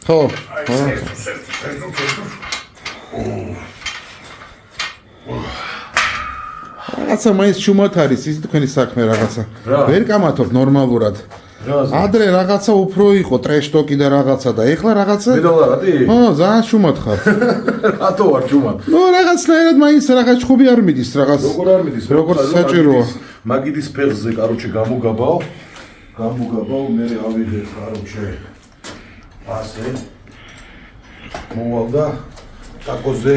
ხო. რაღაცა მაინც ჩუმად არის ის თქვენი საქმე რაღაცა. ვერ კამათობ ნორმალურად. ადრე რაღაცა უფრო იყო ტრეშტოკი და რაღაცა და ეხლა რაღაცა მედალარატი? ხო, ძალიან ჩუმად ხარ. რატო ვარ ჩუმად? ნუ რაღაცნაირად მაინც რაღაც ჩხუბი არ მიდის რაღაც. როგორ არ მიდის? როგორც საჭიროა. მაგიდის ფეხზე, კაროჩე გამოგაბავ, მე ავიღე, კაროჩე. ასე. მოვალ და ტაკოზე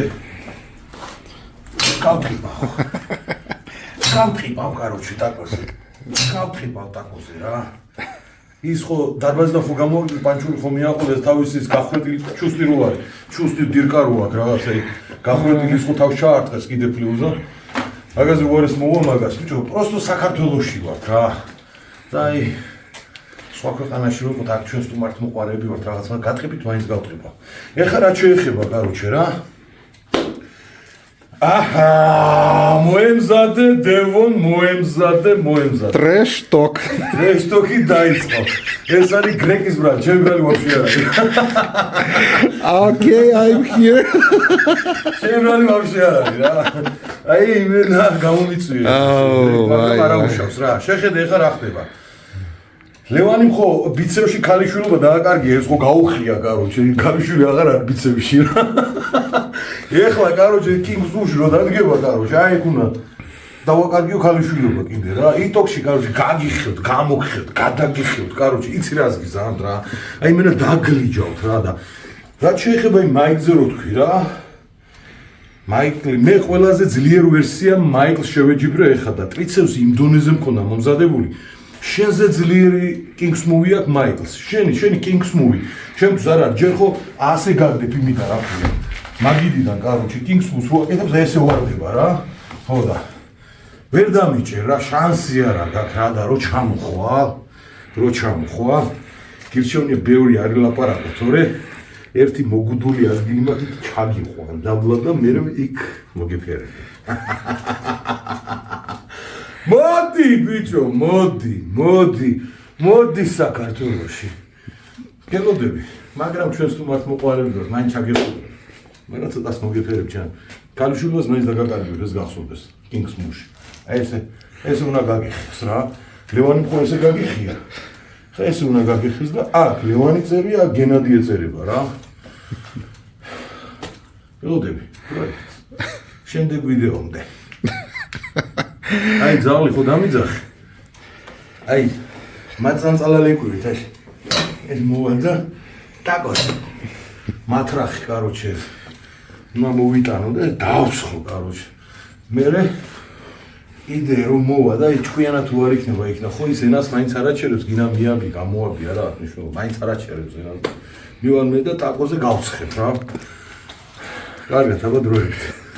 გავთხიბავ, კაროჩე, ტაკოზე. გავთხიბავ ტაკოზე რა. ის ხო დარბაზიდან ხო გამოვიდი პანჩური ხო მიაყოლეს თავის ის გახვედილი ჩუსტი რო არის. ჩუსტი დირკა რო აქვს რაღაცა გახვედილი ის ხო თავს ჩაარტყეს კიდე ფლიუზა. მაგაზე უარეს მოვა მაგას, ბიჭო, პროსტო საქართველოში ვართ რა. და აი სხვა ქვეყანაში რო ვიყოთ აქ ჩვენ სტუმართ მოყარები ვართ რაღაც მაგრამ გატყებით მაინც გავტყიბავ. ეხლა რა შეეხება კაროჩე რა? აჰა, მოემზადე დევონ, მოემზადე. ტრეშტოკ. ტრეშტოკი დაიწყო. ეს არის გრეკის ბრალ, ჩემი ბრალი ვაფშე არ არის. Okay, I'm here. ჩემი ბრალი ვაფშე არ არის რა. აი, მე გამომიწვია. მაგრამ არ უშავს რა. შეხედე ეხლა რა ხდება. ლევანიმ ხო ბიცევში ქალიშვილობა დააკარგია, ეს ხო გაუხია, კაროჩე, ქალიშვილი აღარ არის ბიცევში რა. ეხლა კაროჩე კინგსუში რო დადგება კაროჩე, აი ეგ უნდა დავაკარგიო ქალიშვილობა კიდე რა. იტოქში კაროჩე გაგიხილთ, გამოგხილთ, გადაგიხილთ, კაროჩე, იცი რას გიზამთ რა. აი მე დაგლიჯავთ რა და რა შეეხება იმ მაიკლზე რო თქვი რა. მაიკლი, მე ყველაზე ძლიერ ვერსია მაიკლს შევეჯიბრე ეხლა და ტრიცევს იმ დონეზე მქონდა მომზადებული. შენზე ძლიერი კინგს მუვი აქვს მაიკლს. შენი კინგს მუვი. ჩემთვის არ არის, ჯერ ხო ასე გაგდებ იმიდან რა ქვია. მაგიდიდან კაროჩე კინგს მუვს რო აკეთებს ესე ვარდება რა. ხო და ვერ დამიჭერ რა, შანსი არა გაქვს რა და რო ჩამოხვალ. გირჩევნია ბევრი არ ელაპარაკო, თორე ერთი მოგუდული ადგილი მაქვს ჩაგიყვან დაბლა და მე იქ მოგიფერებ. მოდი ბიჭო, მოდი საქართველოში. გელოდები, მაგრამ ჩვენ სტუმართ მოყარები ვართ, მაინც ჩაგეხურებ. მე რა ცოტას მოგიფერებ ჩან. ქალიშვილობას მაინც დაგაკარგებ ეს გახსოვდეს კინგს მუში. აი ეს უნდა გაგიხსნას რა. ლევანი ხო ესე გაგიხია. ხა ეს უნდა გაგიხსნას და აქ ლევანი წერია, გენადი ეწერება რა. გელოდები, შემდეგ ვიდეომდე. აი ძალი ხო დამიძახე. აი მაწანწალალეკვირით აი ეს მოვანდა ტაკოს. მატრახი კაროჩე. მოვიტანო და დავცხო კაროჩე. მერე იდეა რომ მოვა და იჩქვიანად თუ არ იქნება იქნა ხო ის ენას მაინც არ აჩერებს გინა მიაბი გამოაბია რა მნიშვნელობა მაინც არ აჩერებს ენას. მივან მე და ტაკოზე გავცხებ რა. კარგად აბა დროებით.